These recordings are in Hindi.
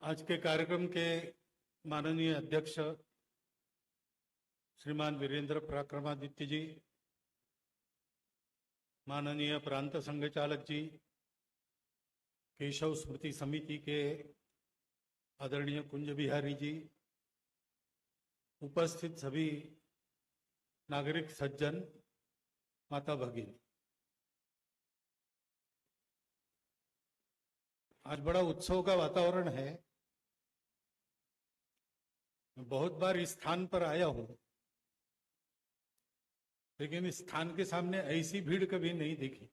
आज के कार्यक्रम के माननीय अध्यक्ष श्रीमान वीरेंद्र पराक्रमादित्य जी, माननीय प्रांत संघ चालक जी, केशव स्मृति समिति के आदरणीय कुंज बिहारी जी, उपस्थित सभी नागरिक सज्जन, माता भगिनी, आज बड़ा उत्सव का वातावरण है। मैं बहुत बार इस स्थान पर आया हूं, लेकिन इस स्थान के सामने ऐसी भीड़ कभी नहीं देखी थी।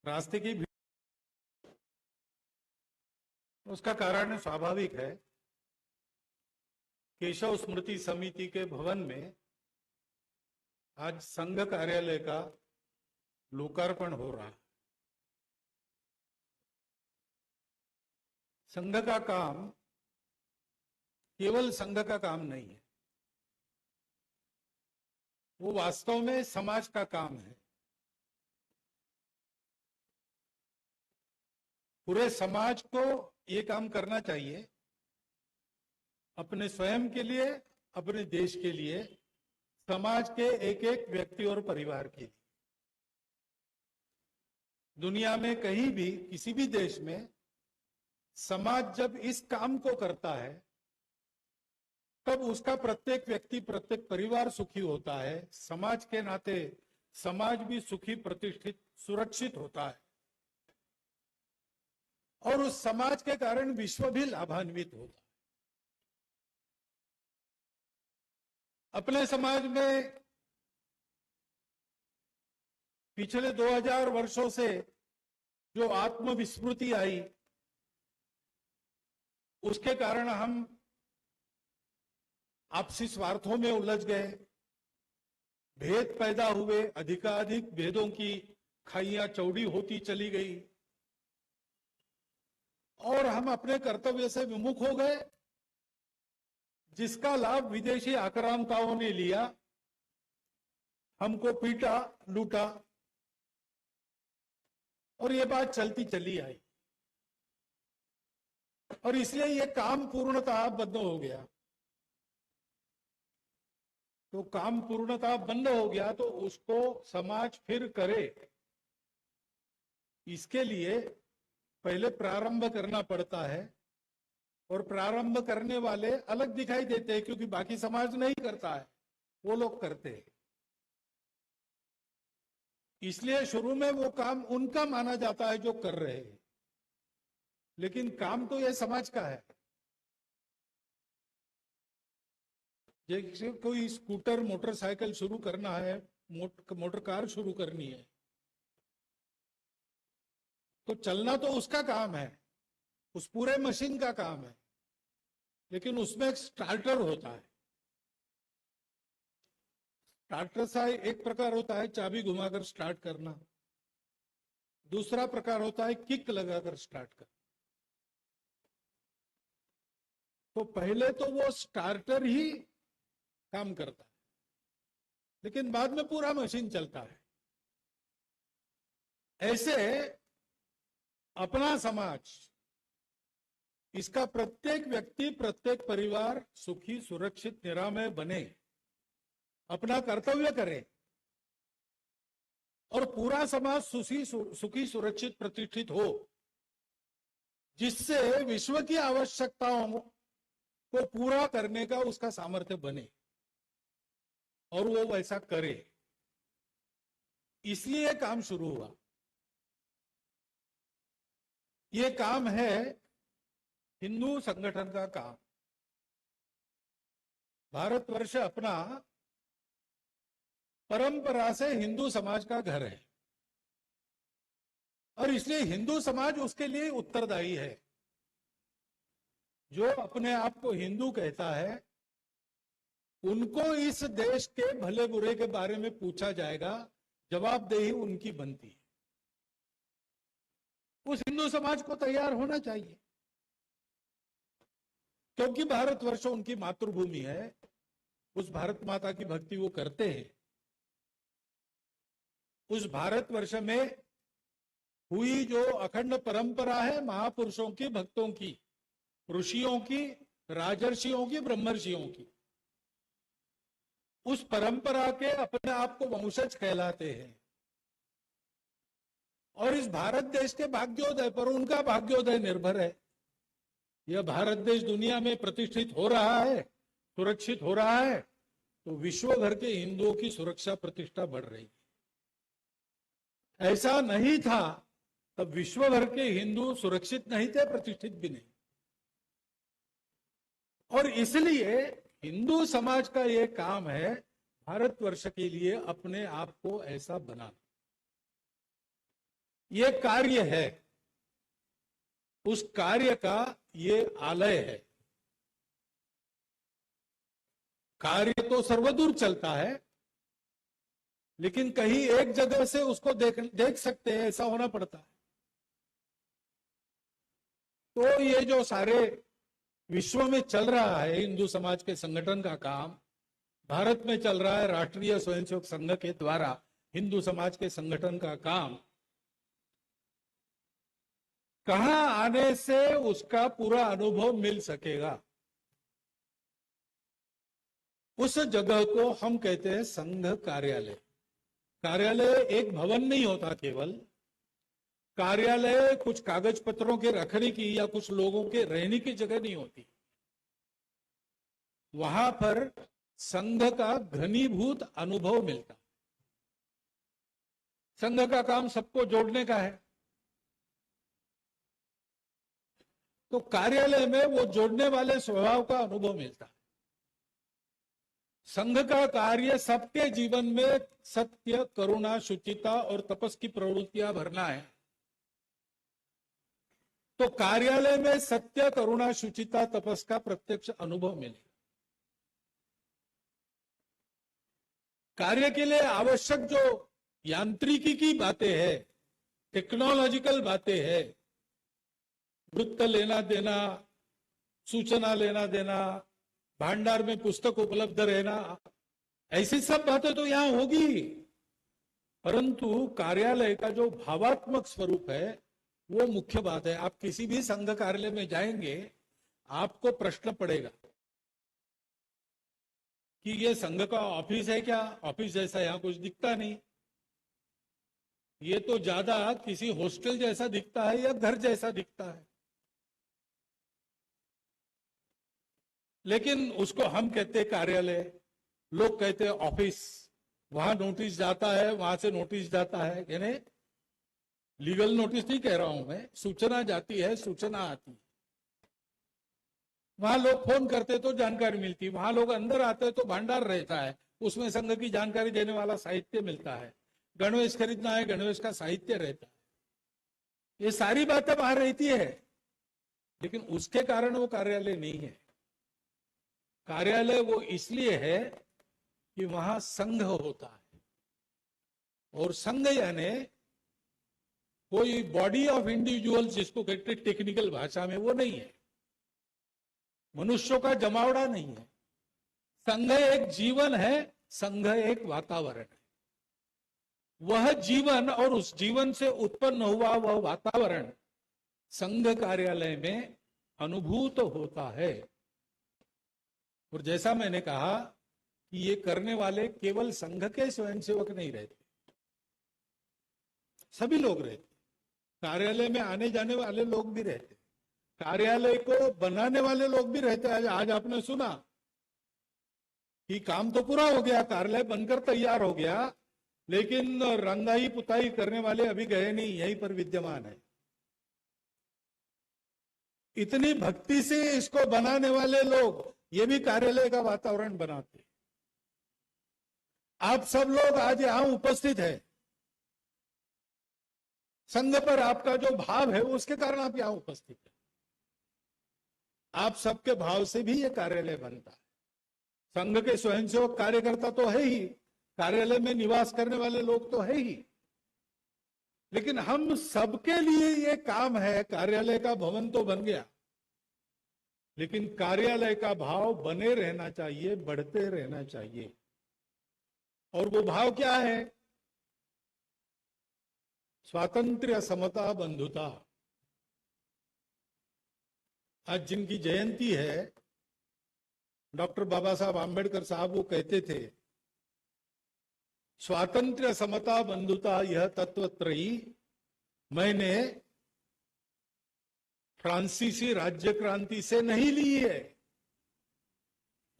रास्ते की भीड़, उसका कारण स्वाभाविक है। केशव स्मृति समिति के भवन में आज संघ कार्यालय का लोकार्पण हो रहा है। संघ का काम केवल संघ का काम नहीं है, वो वास्तव में समाज का काम है। पूरे समाज को ये काम करना चाहिए, अपने स्वयं के लिए, अपने देश के लिए, समाज के एक एक व्यक्ति और परिवार के लिए। दुनिया में कहीं भी, किसी भी देश में समाज जब इस काम को करता है, तब उसका प्रत्येक व्यक्ति, प्रत्येक परिवार सुखी होता है। समाज के नाते समाज भी सुखी, प्रतिष्ठित, सुरक्षित होता है और उस समाज के कारण विश्व भी लाभान्वित होता है। अपने समाज में पिछले 2000 वर्षों से जो आत्मविस्मृति आई, उसके कारण हम आपसी स्वार्थों में उलझ गए, भेद पैदा हुए, अधिकाधिक भेदों की खाइयां चौड़ी होती चली गई और हम अपने कर्तव्य से विमुख हो गए, जिसका लाभ विदेशी आक्रांताओं ने लिया, हमको पीटा, लूटा और ये बात चलती चली आई और इसलिए ये काम पूर्णतः बंद हो गया। तो काम पूर्णतः बंद हो गया तो उसको समाज फिर करे, इसके लिए पहले प्रारंभ करना पड़ता है और प्रारंभ करने वाले अलग दिखाई देते हैं, क्योंकि बाकी समाज नहीं करता है, वो लोग करते हैं। इसलिए शुरू में वो काम उनका माना जाता है जो कर रहे हैं, लेकिन काम तो ये समाज का है। जैसे कोई स्कूटर, मोटरसाइकिल शुरू करना है, मोटर कार शुरू करनी है, तो चलना तो उसका काम है, उस पूरे मशीन का काम है, लेकिन उसमें एक स्टार्टर होता है। स्टार्टर सा एक प्रकार होता है चाबी घुमाकर स्टार्ट करना, दूसरा प्रकार होता है किक लगाकर स्टार्ट करना। तो पहले तो वो स्टार्टर ही काम करता है, लेकिन बाद में पूरा मशीन चलता है। ऐसे अपना समाज, इसका प्रत्येक व्यक्ति, प्रत्येक परिवार सुखी, सुरक्षित, निरामय बने, अपना कर्तव्य करे और पूरा समाज सुखी, सुरक्षित, प्रतिष्ठित हो, जिससे विश्व की आवश्यकताओं को पूरा करने का उसका सामर्थ्य बने और वो वैसा करे। इसलिए काम शुरू हुआ। ये काम है हिंदू संगठन का काम। भारतवर्ष अपना परंपरा से हिंदू समाज का घर है और इसलिए हिंदू समाज उसके लिए उत्तरदायी है। जो अपने आप को हिंदू कहता है, उनको इस देश के भले बुरे के बारे में पूछा जाएगा, जवाबदेही उनकी बनती है। उस हिंदू समाज को तैयार होना चाहिए, क्योंकि भारतवर्ष उनकी मातृभूमि है, उस भारत माता की भक्ति वो करते हैं। उस भारतवर्ष में हुई जो अखंड परंपरा है महापुरुषों की, भक्तों की, ऋषियों की, राजर्षियों की, ब्रह्मर्षियों की, उस परंपरा के अपने आप को वंशज कहलाते हैं। और इस भारत देश के भाग्योदय पर उनका भाग्योदय निर्भर है। यह भारत देश दुनिया में प्रतिष्ठित हो रहा है, सुरक्षित हो रहा है, तो विश्व भर के हिंदुओं की सुरक्षा प्रतिष्ठा बढ़ रही है। ऐसा नहीं था तब विश्व भर के हिंदू सुरक्षित नहीं थे, प्रतिष्ठित भी नहीं। और इसलिए हिंदू समाज का यह काम है भारतवर्ष के लिए अपने आप को ऐसा बनाना। यह कार्य है, उस कार्य का ये आलय है। कार्य तो सर्वदूर चलता है, लेकिन कहीं एक जगह से उसको देख सकते हैं, ऐसा होना पड़ता है। तो ये जो सारे विश्व में चल रहा है हिंदू समाज के संगठन का काम, भारत में चल रहा है राष्ट्रीय स्वयंसेवक संघ के द्वारा हिंदू समाज के संगठन का काम, कहां आने से उसका पूरा अनुभव मिल सकेगा, उस जगह को हम कहते हैं संघ कार्यालय। कार्यालय एक भवन नहीं होता केवल, कार्यालय कुछ कागज पत्रों के रखने की या कुछ लोगों के रहने की जगह नहीं होती। वहां पर संघ का घनीभूत अनुभव मिलता। संघ का काम सबको जोड़ने का है, तो कार्यालय में वो जोड़ने वाले स्वभाव का अनुभव मिलता है। संघ का कार्य सबके जीवन में सत्य, करुणा, शुचिता और तपस की प्रवृत्तियां भरना है। तो कार्यालय में सत्य, करुणा, शुचिता, तपस का प्रत्यक्ष अनुभव मिले। कार्य के लिए आवश्यक जो यांत्रिकी की बातें हैं, टेक्नोलॉजिकल बातें हैं, वृत्त लेना देना, सूचना लेना देना, भांडार में पुस्तक उपलब्ध रहना, ऐसी सब बातें तो यहां होगी, परंतु कार्यालय का जो भावात्मक स्वरूप है वो मुख्य बात है। आप किसी भी संघ कार्यालय में जाएंगे, आपको प्रश्न पड़ेगा कि ये संघ का ऑफिस है क्या? ऑफिस जैसा यहां कुछ दिखता नहीं, ये तो ज्यादा किसी हॉस्टल जैसा दिखता है या घर जैसा दिखता है। लेकिन उसको हम कहते हैं कार्यालय, लोग कहते हैं ऑफिस। वहां नोटिस जाता है, वहां से नोटिस जाता है, यानी लीगल नोटिस नहीं कह रहा हूं मैं, सूचना जाती है, सूचना आती है। वहां लोग फोन करते तो जानकारी मिलती, वहां लोग अंदर आते तो भंडार रहता है, उसमें संघ की जानकारी देने वाला साहित्य मिलता है। गणवेश खरीदना है, गणवेश का साहित्य रहता है। ये सारी बातें वहां रहती है, लेकिन उसके कारण वो कार्यालय नहीं है। कार्यालय वो इसलिए है कि वहां संघ होता है, और संघ यानी कोई बॉडी ऑफ इंडिविजुअल्स जिसको कहते हैं टेक्निकल भाषा में, वो नहीं है। मनुष्यों का जमावड़ा नहीं है। संघ एक जीवन है, संघ एक वातावरण है। वह जीवन और उस जीवन से उत्पन्न हुआ वह वातावरण संघ कार्यालय में अनुभूत होता है। और जैसा मैंने कहा कि ये करने वाले केवल संघ के स्वयंसेवक नहीं रहते, सभी लोग रहते, कार्यालय में आने जाने वाले लोग भी रहते, कार्यालय को बनाने वाले लोग भी रहते हैं। आज आपने सुना कि काम तो पूरा हो गया, कार्यालय बनकर तैयार हो गया, लेकिन रंगाई पुताई करने वाले अभी गए नहीं, यहीं पर विद्यमान है। इतनी भक्ति से इसको बनाने वाले लोग ये भी कार्यालय का वातावरण बनाते। आप सब लोग आज यहां उपस्थित है, संघ पर आपका जो भाव है उसके कारण आप यहां उपस्थित है। आप सबके भाव से भी ये कार्यालय बनता है। संघ के स्वयंसेवक कार्यकर्ता तो है ही, कार्यालय में निवास करने वाले लोग तो है ही, लेकिन हम सबके लिए ये काम है। कार्यालय का भवन तो बन गया, लेकिन कार्यालय का भाव बने रहना चाहिए, बढ़ते रहना चाहिए। और वो भाव क्या है? स्वातंत्र्य, समता, बंधुता। आज जिनकी जयंती है, डॉक्टर बाबा साहब आंबेडकर साहब, वो कहते थे, स्वातंत्र्य, समता, बंधुता यह तत्वत्रयी मैंने फ्रांसीसी राज्य क्रांति से नहीं ली है,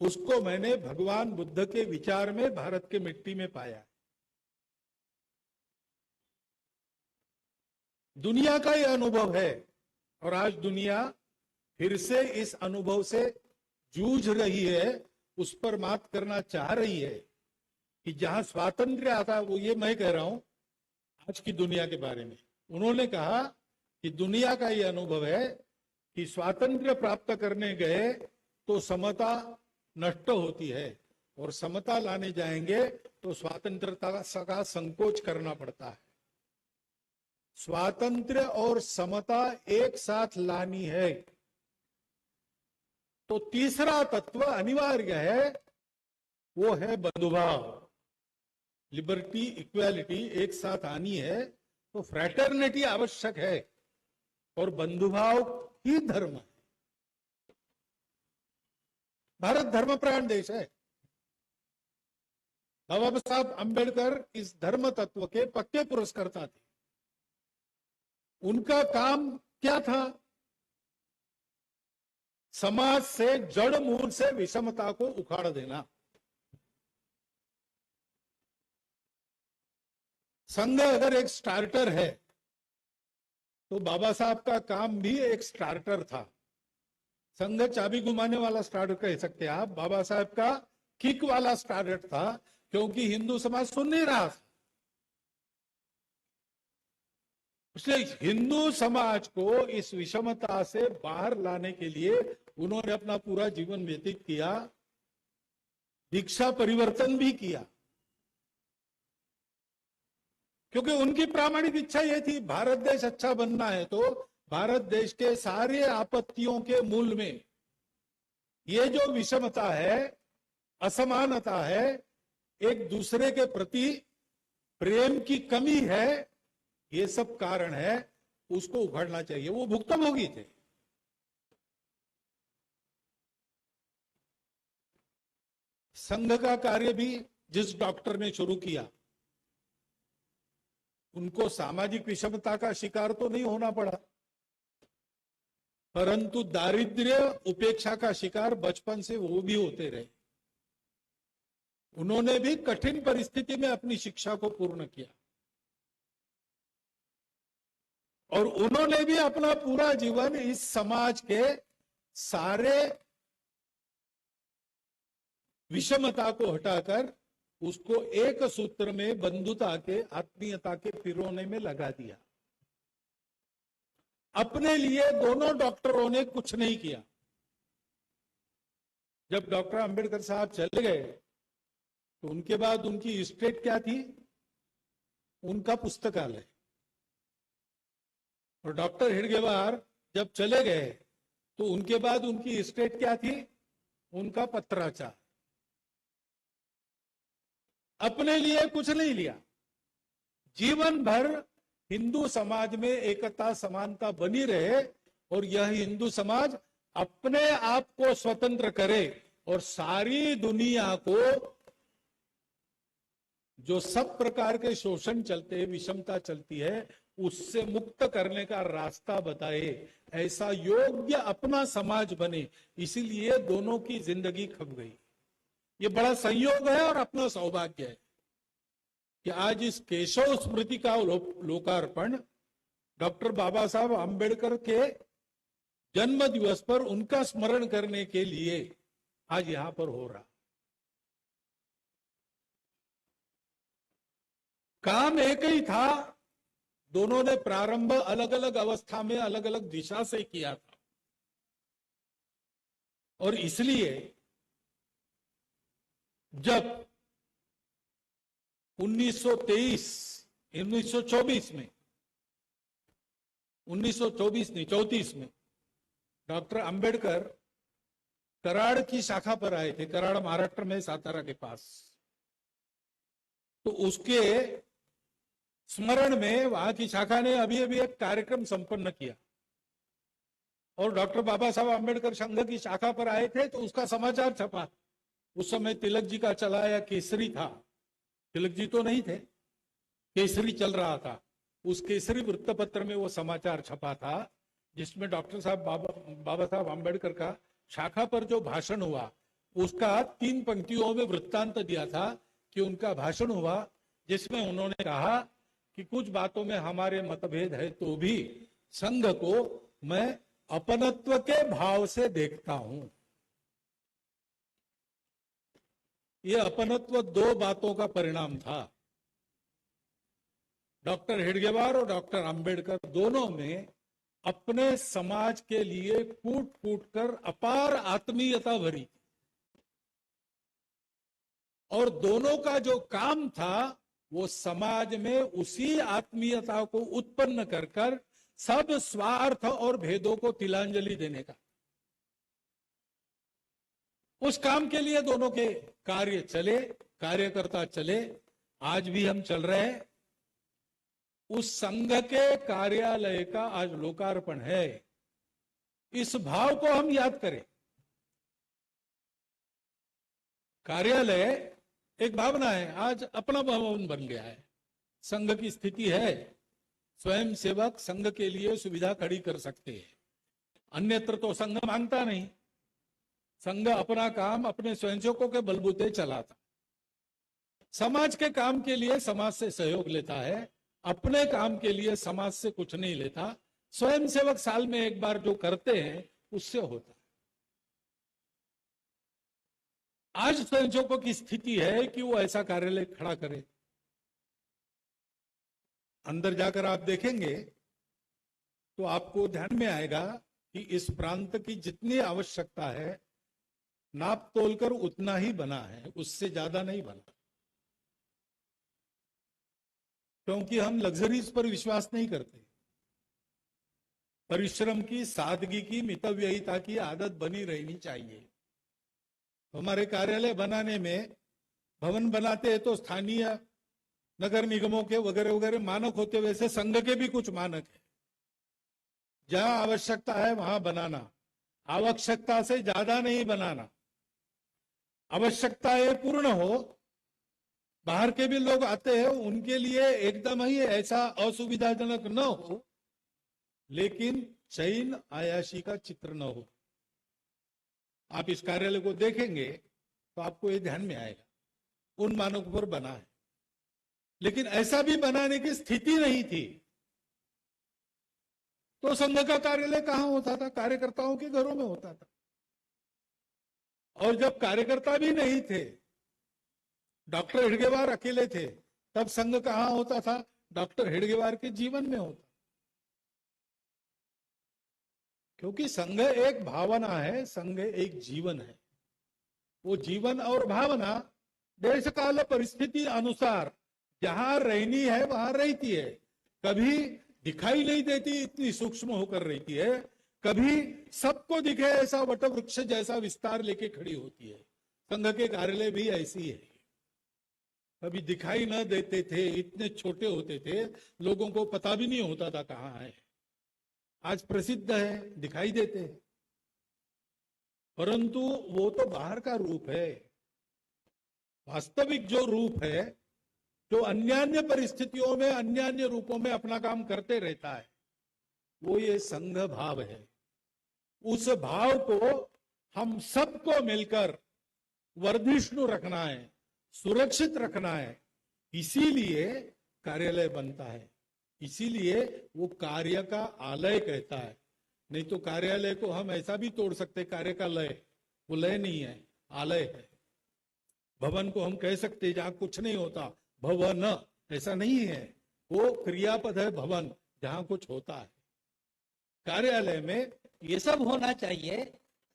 उसको मैंने भगवान बुद्ध के विचार में भारत के मिट्टी में पाया। दुनिया का यह अनुभव है और आज दुनिया फिर से इस अनुभव से जूझ रही है, उस पर मात करना चाह रही है कि जहां स्वातंत्र्य आता, वो ये मैं कह रहा हूं आज की दुनिया के बारे में। उन्होंने कहा कि दुनिया का ये अनुभव है कि स्वातंत्र्य प्राप्त करने गए तो समता नष्ट होती है और समता लाने जाएंगे तो स्वतंत्रता का संकोच करना पड़ता है। स्वातंत्र्य और समता एक साथ लानी है तो तीसरा तत्व अनिवार्य है, वो है बंधुभाव। लिबर्टी, इक्वालिटी एक साथ आनी है तो फ्रैटर्निटी आवश्यक है और बंधुभाव ही धर्म है। भारत धर्मप्राण देश है। बाबा साहब अंबेडकर इस धर्म तत्व के पक्के पुरस्कर्ता थे। उनका काम क्या था? समाज से जड़ मूल से विषमता को उखाड़ देना। संघ अगर एक स्टार्टर है तो बाबा साहब का काम भी एक स्टार्टर था। संघ चाबी घुमाने वाला स्टार्टर कह सकते हैं आप, बाबा साहब का किक वाला स्टार्टर था, क्योंकि हिंदू समाज सुन नहीं रहा था। इसलिए हिंदू समाज को इस विषमता से बाहर लाने के लिए उन्होंने अपना पूरा जीवन व्यतीत किया, दीक्षा परिवर्तन भी किया, क्योंकि उनकी प्रामाणिक इच्छा यह थी, भारत देश अच्छा बनना है तो भारत देश के सारे आपत्तियों के मूल में ये जो विषमता है, असमानता है, एक दूसरे के प्रति प्रेम की कमी है, ये सब कारण है, उसको उखाड़ना चाहिए। वो भुक्तभोगी थे। संघ का कार्य भी जिस डॉक्टर ने शुरू किया, उनको सामाजिक विषमता का शिकार तो नहीं होना पड़ा, परंतु दारिद्र्य, उपेक्षा का शिकार बचपन से वो भी होते रहे। उन्होंने भी कठिन परिस्थिति में अपनी शिक्षा को पूर्ण किया और उन्होंने भी अपना पूरा जीवन इस समाज के सारे विषमता को हटाकर उसको एक सूत्र में बंधुता के, आत्मीयता के पिरोने में लगा दिया। अपने लिए दोनों डॉक्टरों ने कुछ नहीं किया। जब डॉक्टर अंबेडकर साहब चले गए तो उनके बाद उनकी स्टेट क्या थी? उनका पुस्तकालय। और डॉक्टर हेडगेवार जब चले गए तो उनके बाद उनकी स्टेट क्या थी? उनका पत्राचार। अपने लिए कुछ नहीं लिया। जीवन भर हिंदू समाज में एकता, समानता बनी रहे और यह हिंदू समाज अपने आप को स्वतंत्र करे और सारी दुनिया को जो सब प्रकार के शोषण चलते हैं, विषमता चलती है, उससे मुक्त करने का रास्ता बताए, ऐसा योग्य अपना समाज बने। इसीलिए दोनों की जिंदगी खप गई। ये बड़ा संयोग है और अपना सौभाग्य है कि आज इस केशव स्मृति का लोकार्पण डॉक्टर बाबा साहब आंबेडकर के जन्म दिवस पर उनका स्मरण करने के लिए आज यहां पर हो रहा। काम एक ही था, दोनों ने प्रारंभ अलग अलग अवस्था में अलग अलग दिशा से किया था और इसलिए जब 1924 में 34 में डॉक्टर अंबेडकर कराड़ की शाखा पर आए थे, कराड़ महाराष्ट्र में, सातारा के पास, तो उसके स्मरण में वहां की शाखा ने अभी अभी एक कार्यक्रम संपन्न किया और डॉक्टर बाबा साहब आम्बेडकर संघ की शाखा पर आए थे तो उसका समाचार छपा। उस समय तिलक जी का चलाया केसरी था, तिलक जी तो नहीं थे, केसरी चल रहा था। उस केसरी वृत्तपत्र में वो समाचार छपा था जिसमें डॉक्टर साहब बाबा साहब आम्बेडकर का शाखा पर जो भाषण हुआ उसका 3 पंक्तियों में वृत्तांत दिया था कि उनका भाषण हुआ जिसमें उन्होंने कहा कि कुछ बातों में हमारे मतभेद है तो भी संघ को मैं अपनत्व के भाव से देखता हूं। यह अपनत्व 2 बातों का परिणाम था। डॉक्टर हेडगेवार और डॉक्टर आम्बेडकर दोनों में अपने समाज के लिए कूट कूट कर अपार आत्मीयता भरी और दोनों का जो काम था वो समाज में उसी आत्मीयता को उत्पन्न कर सब स्वार्थ और भेदों को तिलांजलि देने का। उस काम के लिए दोनों के कार्य चले, कार्यकर्ता चले, आज भी हम चल रहे हैं। उस संघ के कार्यालय का आज लोकार्पण है। इस भाव को हम याद करें। कार्यालय एक भावना है, आज अपना भवन बन गया है। संघ की स्थिति है, स्वयं सेवक संघ के लिए सुविधा खड़ी कर सकते हैं, अन्यत्र तो संघ मांगता नहीं। संघ अपना काम अपने स्वयंसेवकों के बलबूते चलाता, समाज के काम के लिए समाज से सहयोग लेता है, अपने काम के लिए समाज से कुछ नहीं लेता। स्वयंसेवक साल में एक बार जो करते हैं उससे होता है। आज स्वयंसेवकों की स्थिति है कि वो ऐसा कार्यालय खड़ा करे। अंदर जाकर आप देखेंगे तो आपको ध्यान में आएगा कि इस प्रांत की जितनी आवश्यकता है नाप तोलकर उतना ही बना है, उससे ज्यादा नहीं बना, क्योंकि हम लग्जरीज पर विश्वास नहीं करते। परिश्रम की, सादगी की, मितव्ययिता की आदत बनी रहनी चाहिए। हमारे कार्यालय बनाने में, भवन बनाते हैं तो स्थानीय नगर निगमों के वगैरह वगैरह मानक होते, वैसे संघ के भी कुछ मानक है। जहां आवश्यकता है वहां बनाना, आवश्यकता से ज्यादा नहीं बनाना। आवश्यकता ये पूर्ण हो, बाहर के भी लोग आते हैं उनके लिए एकदम ही ऐसा असुविधाजनक न हो, लेकिन चैन आयाशी का चित्र न हो। आप इस कार्यालय को देखेंगे तो आपको ये ध्यान में आएगा, उन मानकों पर बना है। लेकिन ऐसा भी बनाने की स्थिति नहीं थी तो संघ का कार्यालय कहां होता था? कार्यकर्ताओं के घरों में होता था। और जब कार्यकर्ता भी नहीं थे, डॉक्टर हेडगेवार अकेले थे, तब संघ कहां होता था? डॉक्टर हेडगेवार के जीवन में होता। क्योंकि संघ एक भावना है, संघ एक जीवन है। वो जीवन और भावना देश काल परिस्थिति अनुसार जहां रहनी है वहां रहती है। कभी दिखाई नहीं देती, इतनी सूक्ष्म होकर रहती है, कभी सबको दिखे ऐसा वटवृक्ष जैसा विस्तार लेके खड़ी होती है। संघ के कार्यालय भी ऐसी है, कभी दिखाई न देते थे, इतने छोटे होते थे, लोगों को पता भी नहीं होता था कहां है। आज प्रसिद्ध है, दिखाई देते हैं, परंतु वो तो बाहर का रूप है। वास्तविक जो रूप है, जो अन्यान्य परिस्थितियों में, अन्यान्य रूपों में अपना काम करते रहता है, वो ये संघ भाव है। उस भाव को हम सबको मिलकर वर्धिष्णु रखना है, सुरक्षित रखना है। इसीलिए कार्यालय बनता है, इसीलिए वो कार्य का आलय कहता है। नहीं तो कार्यालय को हम ऐसा भी तोड़ सकते, कार्य का लय, वो लय नहीं है, आलय है। भवन को हम कह सकते जहां कुछ नहीं होता, भवन, ऐसा नहीं है, वो क्रियापद है भवन, जहां कुछ होता है। कार्यालय में ये सब होना चाहिए।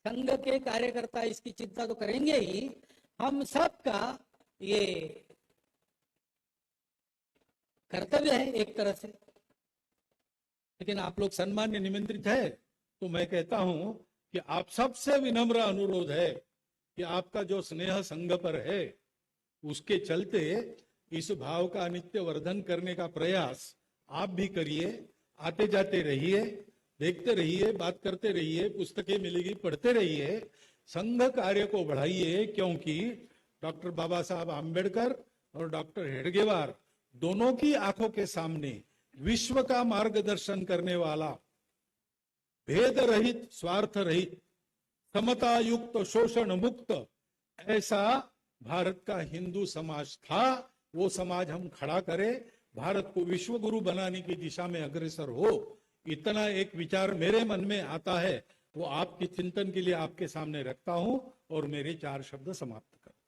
संघ के कार्यकर्ता इसकी चिंता तो करेंगे ही, हम सबका ये कर्तव्य है एक तरह से। लेकिन आप लोग सम्मान्य निमंत्रित है, तो मैं कहता हूं कि आप सबसे विनम्र अनुरोध है कि आपका जो स्नेह संघ पर है, उसके चलते इस भाव का नित्य वर्धन करने का प्रयास आप भी करिए, आते जाते रहिए। देखते रहिए, बात करते रहिए, पुस्तकें मिलेगी पढ़ते रहिए, संघ कार्य को बढ़ाइए, क्योंकि डॉक्टर बाबा साहब आम्बेडकर और डॉक्टर हेडगेवार दोनों की आंखों के सामने विश्व का मार्गदर्शन करने वाला, भेद रहित, स्वार्थ रहित, समता युक्त, शोषण मुक्त ऐसा भारत का हिंदू समाज था। वो समाज हम खड़ा करें, भारत को विश्व गुरु बनाने की दिशा में अग्रसर हो, इतना एक विचार मेरे मन में आता है, वो आपके चिंतन के लिए आपके सामने रखता हूं और मेरे 4 शब्द समाप्त करता हूं।